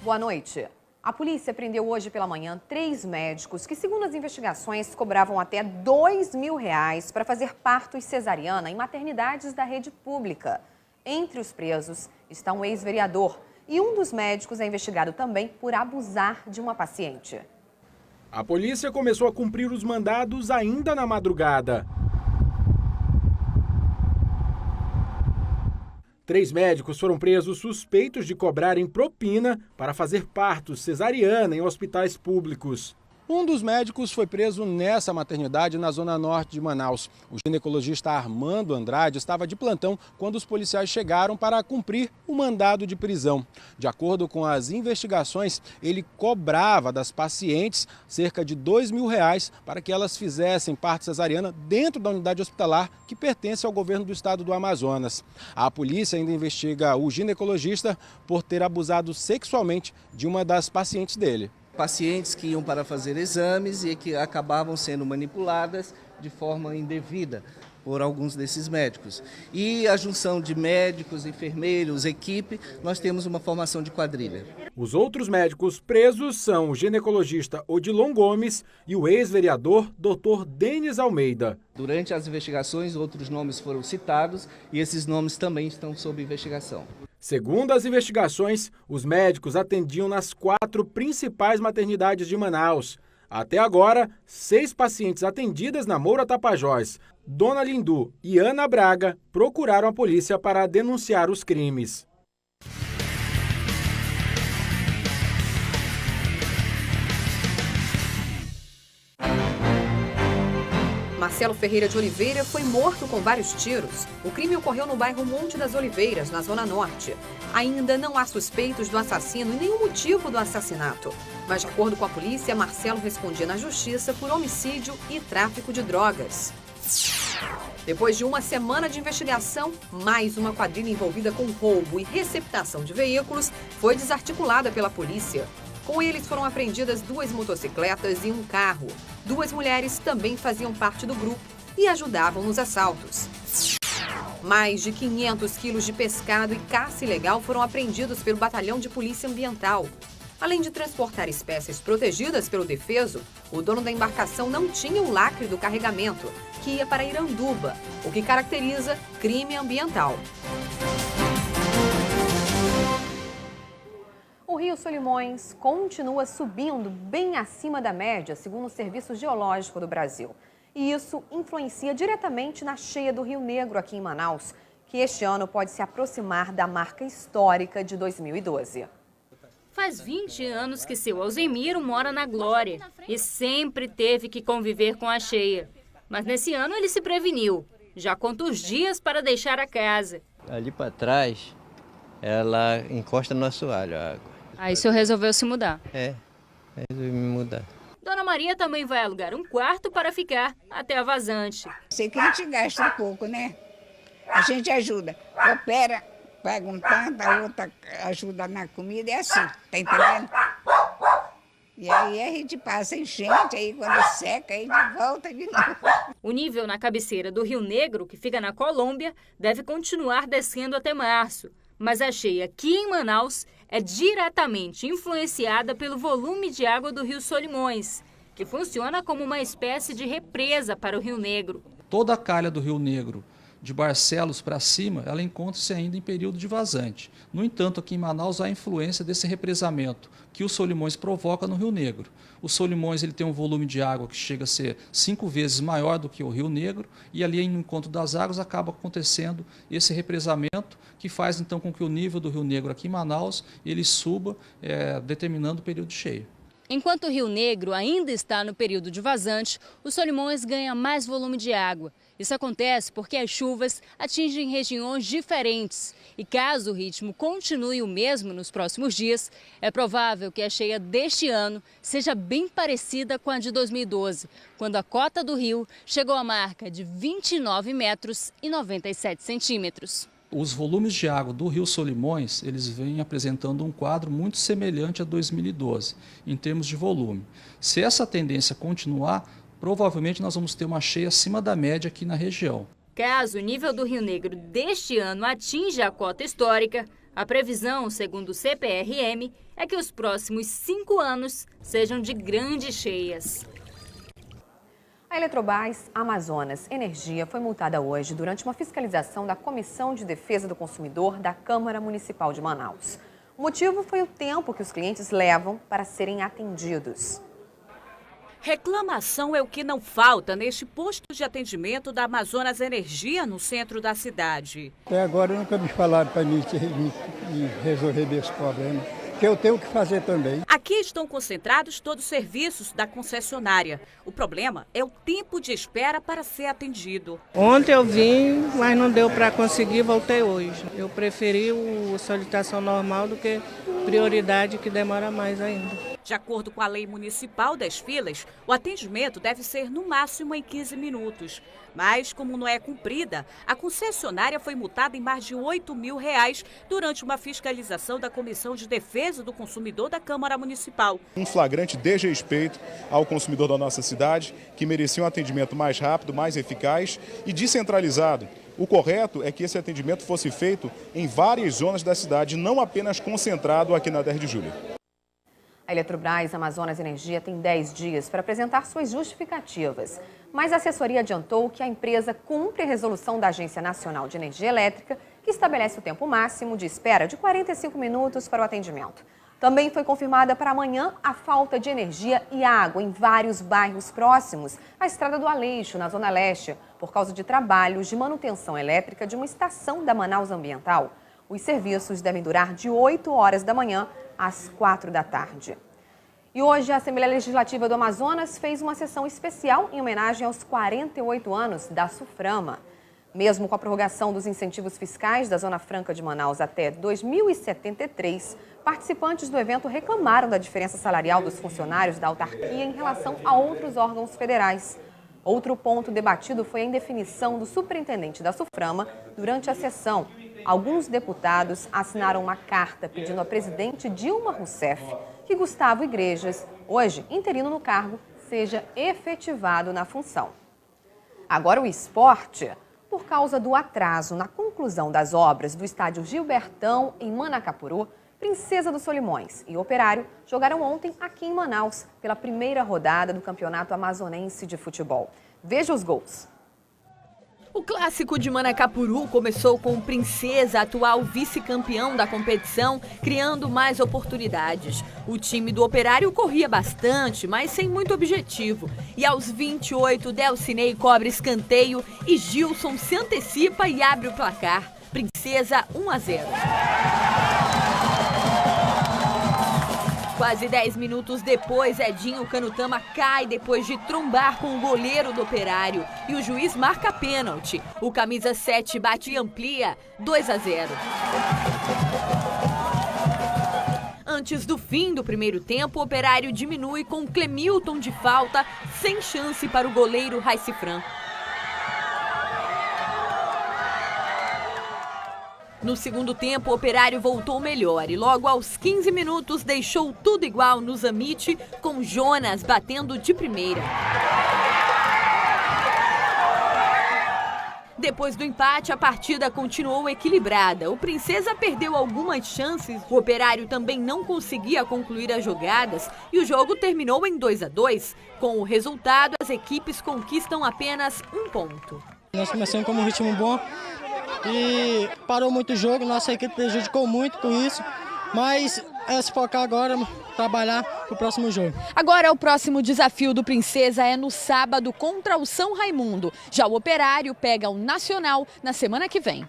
Boa noite. A polícia prendeu hoje pela manhã 3 médicos que, segundo as investigações, cobravam até R$2.000 para fazer parto e cesariana em maternidades da rede pública. Entre os presos está um ex-vereador e um dos médicos é investigado também por abusar de uma paciente. A polícia começou a cumprir os mandados ainda na madrugada. 3 médicos foram presos suspeitos de cobrarem propina para fazer partos cesariana em hospitais públicos. Um dos médicos foi preso nessa maternidade na zona norte de Manaus. O ginecologista Armando Andrade estava de plantão quando os policiais chegaram para cumprir o mandado de prisão. De acordo com as investigações, ele cobrava das pacientes cerca de R$2.000 para que elas fizessem parto cesariana dentro da unidade hospitalar que pertence ao governo do estado do Amazonas. A polícia ainda investiga o ginecologista por ter abusado sexualmente de uma das pacientes dele. Pacientes que iam para fazer exames e que acabavam sendo manipuladas de forma indevida por alguns desses médicos. E a junção de médicos, enfermeiros, equipe, nós temos uma formação de quadrilha. Os outros médicos presos são o ginecologista Odilon Gomes e o ex-vereador Dr. Denis Almeida. Durante as investigações, outros nomes foram citados e esses nomes também estão sob investigação. Segundo as investigações, os médicos atendiam nas 4 principais maternidades de Manaus. Até agora, 6 pacientes atendidas na Moura Tapajós, Dona Lindu e Ana Braga, procuraram a polícia para denunciar os crimes. Marcelo Ferreira de Oliveira foi morto com vários tiros. O crime ocorreu no bairro Monte das Oliveiras, na Zona Norte. Ainda não há suspeitos do assassino e nenhum motivo do assassinato. Mas, de acordo com a polícia, Marcelo respondia na justiça por homicídio e tráfico de drogas. Depois de uma semana de investigação, mais uma quadrilha envolvida com roubo e receptação de veículos foi desarticulada pela polícia. Com eles foram apreendidas 2 motocicletas e um carro. 2 mulheres também faziam parte do grupo e ajudavam nos assaltos. Mais de 500 quilos de pescado e caça ilegal foram apreendidos pelo Batalhão de Polícia Ambiental. Além de transportar espécies protegidas pelo defeso, o dono da embarcação não tinha o lacre do carregamento, que ia para Iranduba, o que caracteriza crime ambiental. O Rio Solimões continua subindo bem acima da média, segundo o Serviço Geológico do Brasil. E isso influencia diretamente na cheia do Rio Negro aqui em Manaus, que este ano pode se aproximar da marca histórica de 2012. Faz 20 anos que seu Alzemiro mora na Glória e sempre teve que conviver com a cheia. Mas nesse ano ele se preveniu, já conta os dias para deixar a casa. Ali para ela encosta no assoalho, a água. Aí o senhor resolveu se mudar? Resolvi me mudar. Dona Maria também vai alugar um quarto para ficar até a vazante. Sei que a gente gasta um pouco, né? A gente ajuda. Opera, paga um tanto, a outra ajuda na comida, é assim, tá entendendo? E aí a gente passa enchente, aí quando seca, aí de volta de novo. O nível na cabeceira do Rio Negro, que fica na Colômbia, deve continuar descendo até março. Mas a cheia aqui em Manaus é diretamente influenciada pelo volume de água do Rio Solimões, que funciona como uma espécie de represa para o Rio Negro. Toda a calha do Rio Negro, de Barcelos para cima, ela encontra-se ainda em período de vazante. No entanto, aqui em Manaus há a influência desse represamento que o Solimões provoca no Rio Negro. O Solimões ele tem um volume de água que chega a ser 5 vezes maior do que o Rio Negro e ali no encontro das águas acaba acontecendo esse represamento que faz então com que o nível do Rio Negro aqui em Manaus ele suba, determinando o período cheio. Enquanto o Rio Negro ainda está no período de vazante, o Solimões ganha mais volume de água. Isso acontece porque as chuvas atingem regiões diferentes. E caso o ritmo continue o mesmo nos próximos dias, é provável que a cheia deste ano seja bem parecida com a de 2012, quando a cota do rio chegou à marca de 29 metros e 97 centímetros. Os volumes de água do Rio Solimões, eles vêm apresentando um quadro muito semelhante a 2012, em termos de volume. Se essa tendência continuar, provavelmente nós vamos ter uma cheia acima da média aqui na região. Caso o nível do Rio Negro deste ano atinja a cota histórica, a previsão, segundo o CPRM, é que os próximos 5 anos sejam de grandes cheias. A Eletrobras Amazonas Energia foi multada hoje durante uma fiscalização da Comissão de Defesa do Consumidor da Câmara Municipal de Manaus. O motivo foi o tempo que os clientes levam para serem atendidos. Reclamação é o que não falta neste posto de atendimento da Amazonas Energia no centro da cidade. Até agora nunca me falaram para mim resolver esse problema, que eu tenho que fazer também. Aqui estão concentrados todos os serviços da concessionária. O problema é o tempo de espera para ser atendido. Ontem eu vim, mas não deu para conseguir, voltei hoje. Eu preferi a solicitação normal do que prioridade, que demora mais ainda. De acordo com a lei municipal das filas, o atendimento deve ser no máximo em 15 minutos. Mas, como não é cumprida, a concessionária foi multada em mais de R$8 mil durante uma fiscalização da Comissão de Defesa do Consumidor da Câmara Municipal. Um flagrante desrespeito ao consumidor da nossa cidade, que merecia um atendimento mais rápido, mais eficaz e descentralizado. O correto é que esse atendimento fosse feito em várias zonas da cidade, não apenas concentrado aqui na 10 de julho. A Eletrobras Amazonas Energia tem 10 dias para apresentar suas justificativas, mas a assessoria adiantou que a empresa cumpre a resolução da Agência Nacional de Energia Elétrica, que estabelece o tempo máximo de espera de 45 minutos para o atendimento. Também foi confirmada para amanhã a falta de energia e água em vários bairros próximos à Estrada do Aleixo, na Zona Leste, por causa de trabalhos de manutenção elétrica de uma estação da Manaus Ambiental. Os serviços devem durar de 8 horas da manhã às 4 da tarde. E hoje a Assembleia Legislativa do Amazonas fez uma sessão especial em homenagem aos 48 anos da SUFRAMA. Mesmo com a prorrogação dos incentivos fiscais da Zona Franca de Manaus até 2073, participantes do evento reclamaram da diferença salarial dos funcionários da autarquia em relação a outros órgãos federais. Outro ponto debatido foi a indefinição do superintendente da SUFRAMA durante a sessão. Alguns deputados assinaram uma carta pedindo à presidente Dilma Rousseff que Gustavo Igrejas, hoje interino no cargo, seja efetivado na função. Agora o esporte. Por causa do atraso na conclusão das obras do estádio Gilbertão, em Manacapuru, Princesa dos Solimões e Operário jogaram ontem aqui em Manaus pela primeira rodada do Campeonato Amazonense de Futebol. Veja os gols. O clássico de Manacapuru começou com o Princesa, atual vice-campeão da competição, criando mais oportunidades. O time do Operário corria bastante, mas sem muito objetivo. E aos 28, Delcinei cobra escanteio e Gilson se antecipa e abre o placar. Princesa 1-0. Quase 10 minutos depois, Edinho Canutama cai depois de trombar com o goleiro do Operário. E o juiz marca pênalti. O camisa 7 bate e amplia 2-0. Antes do fim do primeiro tempo, o Operário diminui com Clemilton de falta, sem chance para o goleiro Raicifran. No segundo tempo, o Operário voltou melhor e logo aos 15 minutos deixou tudo igual no Zamite, com Jonas batendo de primeira. Depois do empate, a partida continuou equilibrada. O Princesa perdeu algumas chances, o Operário também não conseguia concluir as jogadas e o jogo terminou em 2-2. Com o resultado, as equipes conquistam apenas 1 ponto. Nós começamos com um ritmo bom e parou muito o jogo, nossa equipe prejudicou muito com isso, mas é se focar agora, trabalhar para o próximo jogo. Agora o próximo desafio do Princesa é no sábado contra o São Raimundo. Já o Operário pega o Nacional na semana que vem.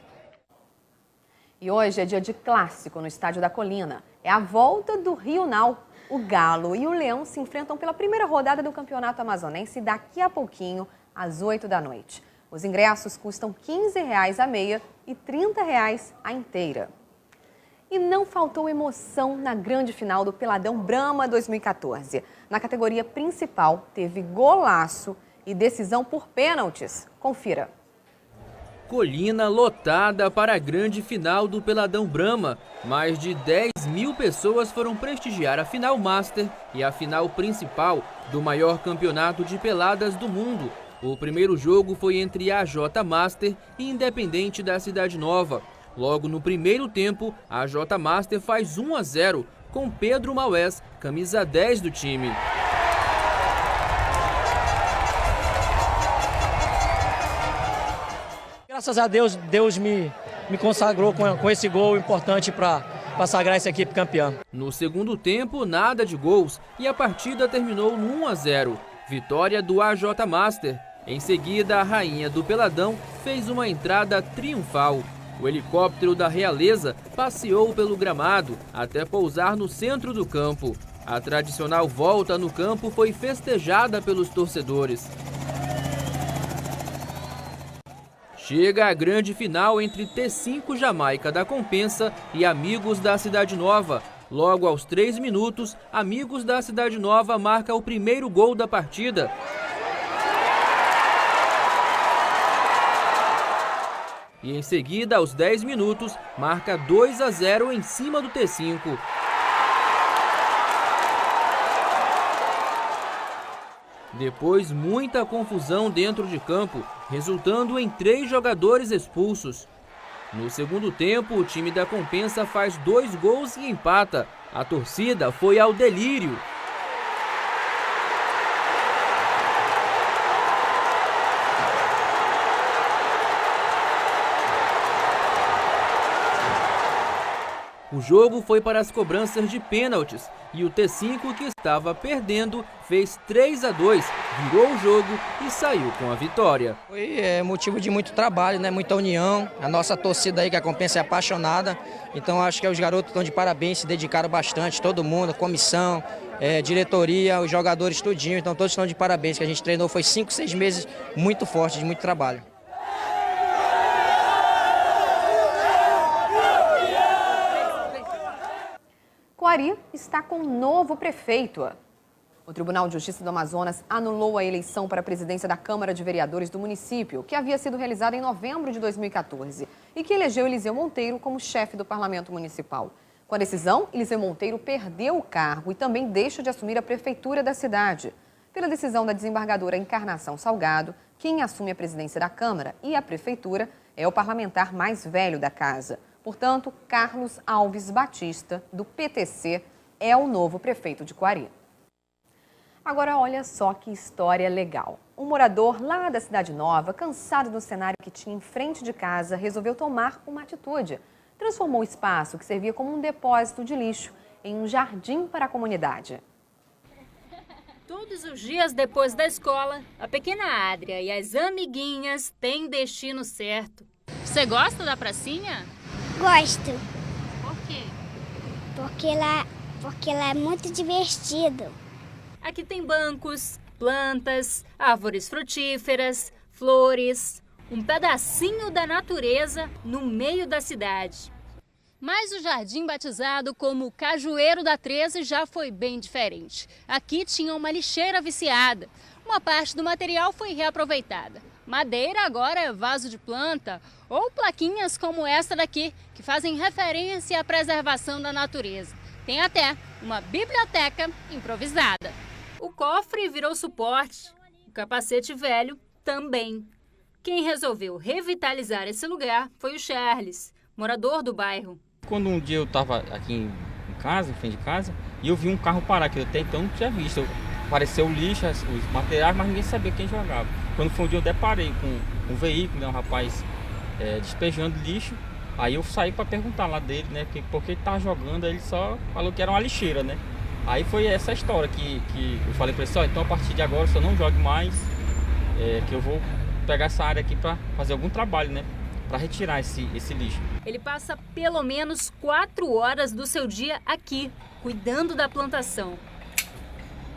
E hoje é dia de clássico no Estádio da Colina. É a volta do Rional. O Galo e o Leão se enfrentam pela primeira rodada do Campeonato Amazonense daqui a pouquinho, às 8 da noite. Os ingressos custam R$15 a meia e R$30 a inteira. E não faltou emoção na grande final do Peladão Brahma 2014. Na categoria principal, teve golaço e decisão por pênaltis. Confira. Colina lotada para a grande final do Peladão Brahma. Mais de 10 mil pessoas foram prestigiar a final Master e a final principal do maior campeonato de peladas do mundo. O primeiro jogo foi entre a AJ Master e Independente da Cidade Nova. Logo no primeiro tempo, a AJ Master faz 1-0, com Pedro Maués, camisa 10 do time. Graças a Deus, Deus me consagrou com esse gol importante para sagrar essa equipe campeã. No segundo tempo, nada de gols e a partida terminou no 1-0. Vitória do AJ Master. Em seguida, a rainha do Peladão fez uma entrada triunfal. O helicóptero da Realeza passeou pelo gramado até pousar no centro do campo. A tradicional volta no campo foi festejada pelos torcedores. Chega a grande final entre T5 Jamaica da Compensa e Amigos da Cidade Nova. Logo aos 3 minutos, Amigos da Cidade Nova marca o primeiro gol da partida. E em seguida, aos 10 minutos, marca 2-0 em cima do T5. Depois, muita confusão dentro de campo, resultando em 3 jogadores expulsos. No segundo tempo, o time da Compensa faz 2 gols e empata. A torcida foi ao delírio. O jogo foi para as cobranças de pênaltis e o T5, que estava perdendo, fez 3-2, virou o jogo e saiu com a vitória. Foi motivo de muito trabalho, né? Muita união. A nossa torcida aí, que a Compensa é apaixonada. Então acho que os garotos estão de parabéns, se dedicaram bastante, todo mundo, a comissão, diretoria, os jogadores tudinho. Então todos estão de parabéns, que a gente treinou, foi 5, 6 meses muito forte, de muito trabalho. Coari está com um novo prefeito. O Tribunal de Justiça do Amazonas anulou a eleição para a presidência da Câmara de Vereadores do município, que havia sido realizada em novembro de 2014 e que elegeu Eliseu Monteiro como chefe do Parlamento Municipal. Com a decisão, Eliseu Monteiro perdeu o cargo e também deixa de assumir a prefeitura da cidade. Pela decisão da desembargadora Encarnação Salgado, quem assume a presidência da Câmara e a prefeitura é o parlamentar mais velho da casa. Portanto, Carlos Alves Batista, do PTC, é o novo prefeito de Coari. Agora, olha só que história legal. Um morador lá da Cidade Nova, cansado do cenário que tinha em frente de casa, resolveu tomar uma atitude. Transformou o espaço que servia como um depósito de lixo em um jardim para a comunidade. Todos os dias depois da escola, a pequena Adria e as amiguinhas têm destino certo. Você gosta da pracinha? Gosto. Por quê? Porque lá é muito divertido. Aqui tem bancos, plantas, árvores frutíferas, flores, um pedacinho da natureza no meio da cidade. Mas o jardim batizado como Cajueiro da 13 já foi bem diferente. Aqui tinha uma lixeira viciada. Uma parte do material foi reaproveitada. Madeira agora é vaso de planta ou plaquinhas como essa daqui, que fazem referência à preservação da natureza. Tem até uma biblioteca improvisada. O cofre virou suporte, o capacete velho também. Quem resolveu revitalizar esse lugar foi o Charles, morador do bairro. Quando um dia eu estava aqui em casa, em frente de casa, e eu vi um carro parar, que eu até então não tinha visto. Apareceu o lixo, os materiais, mas ninguém sabia quem jogava. Quando foi um dia eu deparei com um veículo, né, um rapaz despejando lixo. Aí eu saí para perguntar lá dele, né, por que ele estava jogando. Aí ele só falou que era uma lixeira, né. Aí foi essa história que eu falei para ele, só então a partir de agora, só não jogue mais, que eu vou pegar essa área aqui para fazer algum trabalho, né, para retirar esse lixo. Ele passa pelo menos 4 horas do seu dia aqui, cuidando da plantação.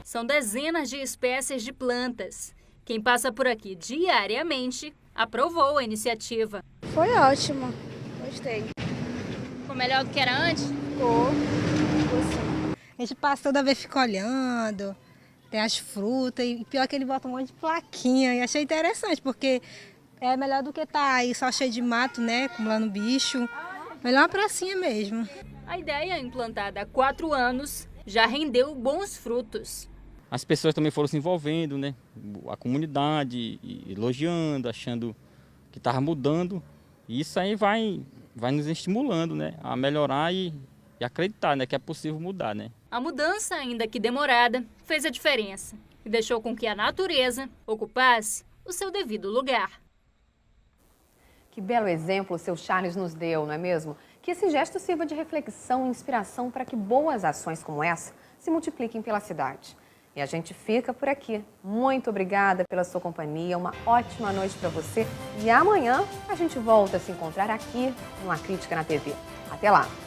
São dezenas de espécies de plantas. Quem passa por aqui diariamente aprovou a iniciativa. Foi ótimo, gostei. Ficou melhor do que era antes? Ficou. A gente passa toda vez, fica olhando, tem as frutas, e pior que ele bota um monte de plaquinha. E achei interessante, porque é melhor do que estar aí só cheio de mato, né, acumulando bicho. Melhor uma pracinha mesmo. A ideia, implantada há 4 anos, já rendeu bons frutos. As pessoas também foram se envolvendo, né? A comunidade elogiando, achando que estava mudando. E isso aí vai nos estimulando, né? A melhorar e acreditar, né, que é possível mudar, né? A mudança, ainda que demorada, fez a diferença e deixou com que a natureza ocupasse o seu devido lugar. Que belo exemplo o seu Charles nos deu, não é mesmo? Que esse gesto sirva de reflexão e inspiração para que boas ações como essa se multipliquem pela cidade. E a gente fica por aqui. Muito obrigada pela sua companhia, uma ótima noite para você. E amanhã a gente volta a se encontrar aqui no A Crítica na TV. Até lá!